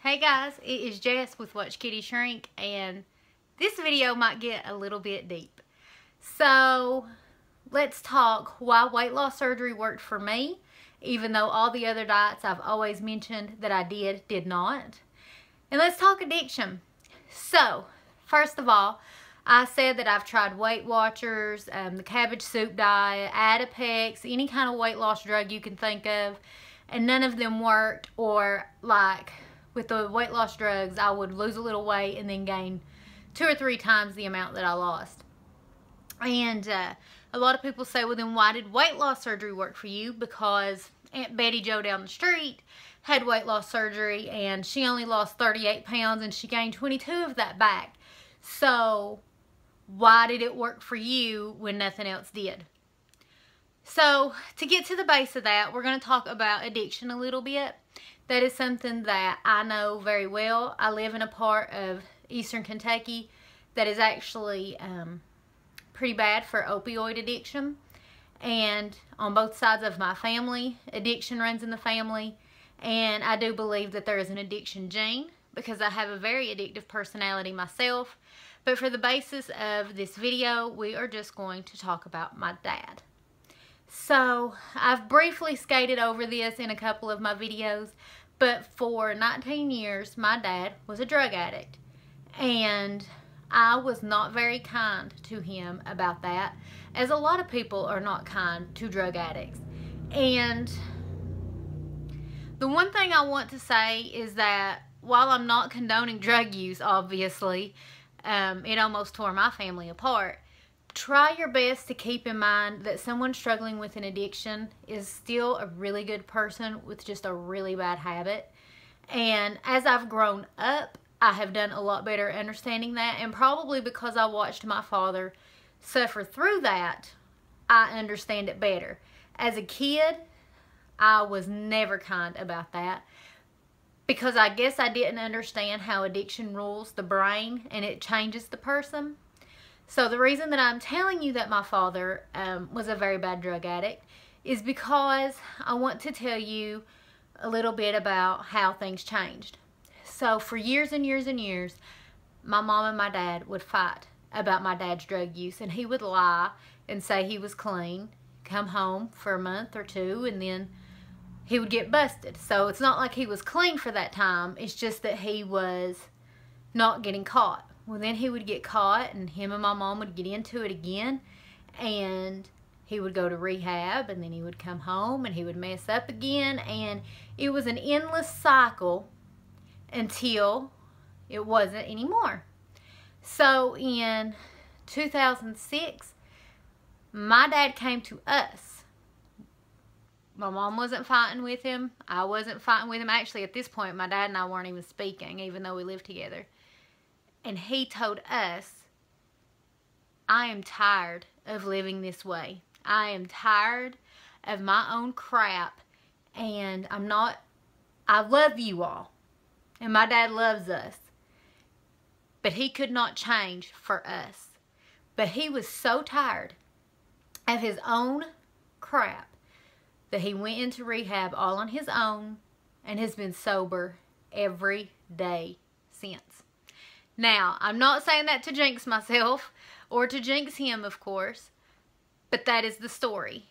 Hey guys, it is Jess with Watch Kitty Shrink, and this video might get a little bit deep. So let's talk why weight loss surgery worked for me, even though all the other diets I've always mentioned that I did not. And let's talk addiction. So first of all, I said that I've tried Weight Watchers, the cabbage soup diet, Adipex, any kind of weight loss drug you can think of, and none of them worked. Or like with the weight loss drugs, I would lose a little weight and then gain 2 or 3 times the amount that I lost. And a lot of people say, well, then why did weight loss surgery work for you? Because Aunt Betty Joe down the street had weight loss surgery and she only lost 38 pounds and she gained 22 of that back. So why did it work for you when nothing else did? So to get to the base of that, we're going to talk about addiction a little bit. That is something that I know very well. I live in a part of Eastern Kentucky that is actually pretty bad for opioid addiction. And on both sides of my family, addiction runs in the family. And I do believe that there is an addiction gene because I have a very addictive personality myself. But for the basis of this video, we are just going to talk about my dad. So I've briefly skated over this in a couple of my videos, but for 19 years, my dad was a drug addict. And I was not very kind to him about that, as a lot of people are not kind to drug addicts. And the one thing I want to say is that while I'm not condoning drug use, obviously, it almost tore my family apart. Try your best to keep in mind that someone struggling with an addiction is still a really good person with just a really bad habit. And as I've grown up, I have done a lot better understanding that. And probably because I watched my father suffer through that, I understand it better. As a kid, I was never kind about that, because I guess I didn't understand how addiction rules the brain and it changes the person. So the reason that I'm telling you that my father was a very bad drug addict is because I want to tell you a little bit about how things changed. So for years and years and years, my mom and my dad would fight about my dad's drug use, and he would lie and say he was clean, come home for a month or two, and then he would get busted. So it's not like he was clean for that time, it's just that he was not getting caught. Well, then he would get caught, and him and my mom would get into it again, and he would go to rehab, and then he would come home, and he would mess up again, and it was an endless cycle until it wasn't anymore. So in 2006, my dad came to us. My mom wasn't fighting with him. I wasn't fighting with him. Actually, at this point, my dad and I weren't even speaking, even though we lived together. And he told us, I am tired of living this way. I am tired of my own crap. And I love you all. And my dad loves us. But he could not change for us. But he was so tired of his own crap that he went into rehab all on his own and has been sober every day since. Now, I'm not saying that to jinx myself or to jinx him, of course, but that is the story.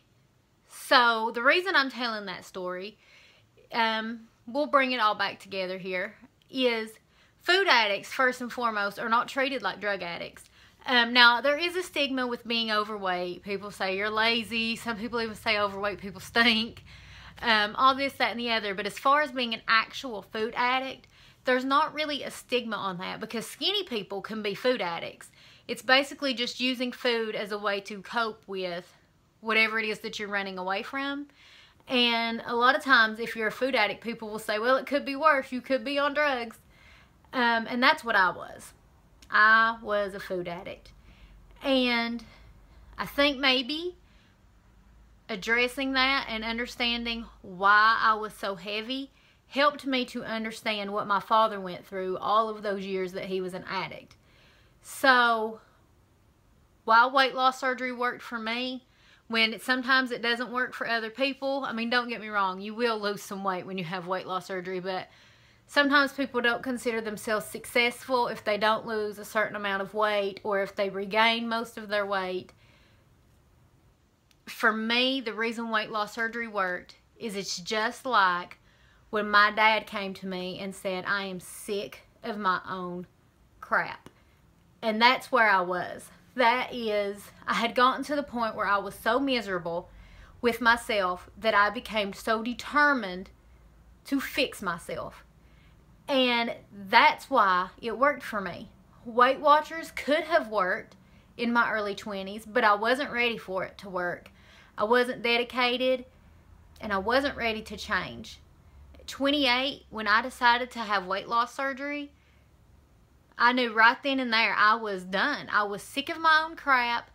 So the reason I'm telling that story, we'll bring it all back together here, is food addicts, first and foremost, are not treated like drug addicts. Now, there is a stigma with being overweight. People say you're lazy. Some people even say overweight people stink. All this, that, and the other. But as far as being an actual food addict, there's not really a stigma on that, because skinny people can be food addicts. It's basically just using food as a way to cope with whatever it is that you're running away from. And a lot of times, if you're a food addict, people will say, well, it could be worse. You could be on drugs. And that's what I was. I was a food addict. And I think maybe addressing that and understanding why I was so heavy helped me to understand what my father went through all of those years that he was an addict. So while weight loss surgery worked for me, when sometimes it doesn't work for other people, I mean, don't get me wrong, you will lose some weight when you have weight loss surgery, but Sometimes people don't consider themselves successful if they don't lose a certain amount of weight or if they regain most of their weight. For me, the reason weight loss surgery worked is it's just like when my dad came to me and said, I am sick of my own crap. And that's where I was. That is, I had gotten to the point where I was so miserable with myself that I became so determined to fix myself. And that's why it worked for me. Weight Watchers could have worked in my early 20s, but I wasn't ready for it to work. I wasn't dedicated, and I wasn't ready to change. At 28, when I decided to have weight loss surgery, I knew right then and there I was done. I was sick of my own crap,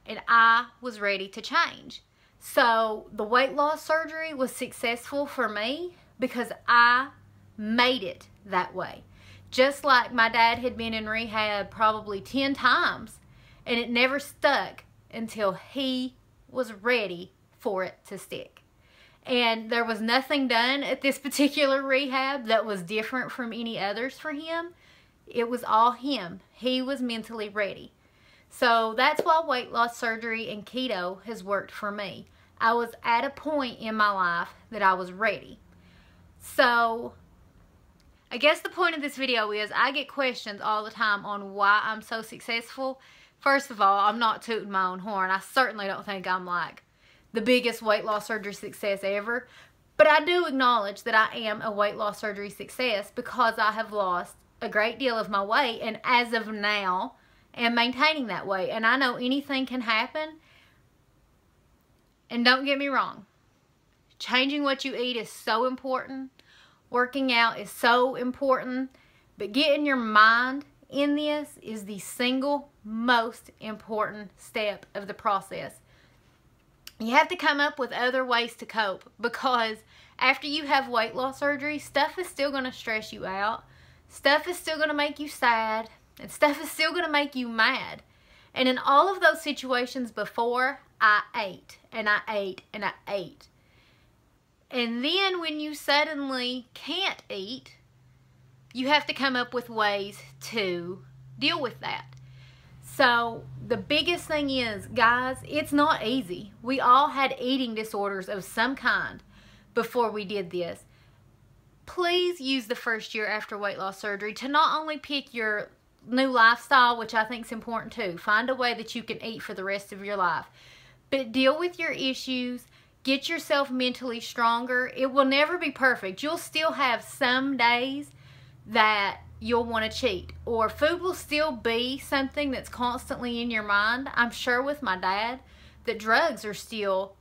and I was ready to change. So the weight loss surgery was successful for me because I made it that way. Just like my dad had been in rehab probably 10 times, and it never stuck until he was ready for it to stick. And there was nothing done at this particular rehab that was different from any others for him. It was all him. He was mentally ready. So that's why weight loss surgery and keto has worked for me. I was at a point in my life that I was ready. So I guess the point of this video is I get questions all the time on why I'm so successful. First of all, I'm not tooting my own horn. I certainly don't think I'm like the biggest weight loss surgery success ever. But I do acknowledge that I am a weight loss surgery success because I have lost a great deal of my weight, and as of now am maintaining that weight. And I know anything can happen. And don't get me wrong, changing what you eat is so important. Working out is so important. But getting your mind in this is the single most important step of the process. You have to come up with other ways to cope, because after you have weight loss surgery, stuff is still going to stress you out. Stuff is still going to make you sad, and stuff is still going to make you mad. And in all of those situations before, I ate and I ate and I ate. And then when you suddenly can't eat, you have to come up with ways to deal with that. So the biggest thing is, guys, it's not easy. We all had eating disorders of some kind before we did this. Please use the first year after weight loss surgery to not only pick your new lifestyle, which I think is important too. Find a way that you can eat for the rest of your life. But deal with your issues. Get yourself mentally stronger. It will never be perfect. You'll still have some days that you'll want to cheat, or food will still be something that's constantly in your mind. I'm sure with my dad that drugs are still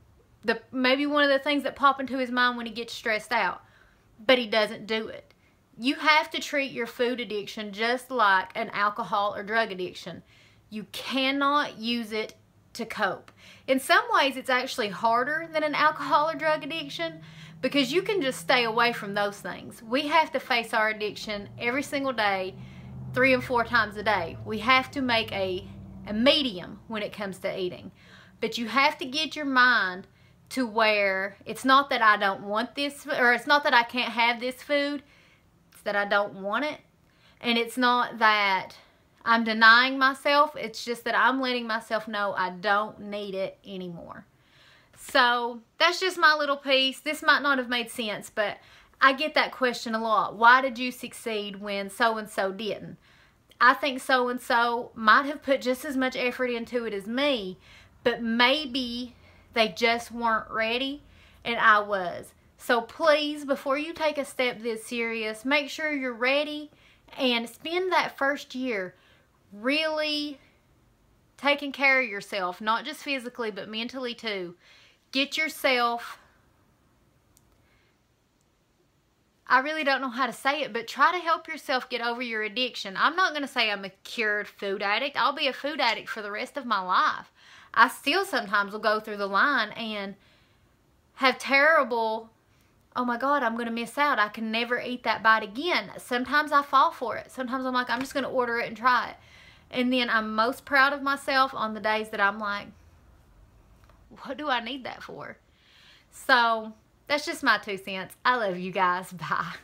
maybe one of the things that pop into his mind when he gets stressed out, but he doesn't do it. You have to treat your food addiction just like an alcohol or drug addiction. You cannot use it to cope. In some ways, it's actually harder than an alcohol or drug addiction, because you can just stay away from those things. We have to face our addiction every single day, 3 and 4 times a day. We have to make a medium when it comes to eating. But you have to get your mind to where it's not that I don't want this, or it's not that I can't have this food, it's that I don't want it. And it's not that I'm denying myself, it's just that I'm letting myself know I don't need it anymore. So that's just my little piece. This might not have made sense, but I get that question a lot. Why did you succeed when so-and-so didn't? I think so-and-so might have put just as much effort into it as me, but maybe they just weren't ready, and I was. So please, before you take a step this serious, make sure you're ready and spend that first year really taking care of yourself, not just physically, but mentally too. Get yourself, I really don't know how to say it, but try to help yourself get over your addiction. I'm not going to say I'm a cured food addict. I'll be a food addict for the rest of my life. I still sometimes will go through the line and have terrible, oh my God, I'm going to miss out. I can never eat that bite again. Sometimes I fall for it. Sometimes I'm like, I'm just going to order it and try it. And then I'm most proud of myself on the days that I'm like, what do I need that for? So that's just my 2 cents. I love you guys. Bye.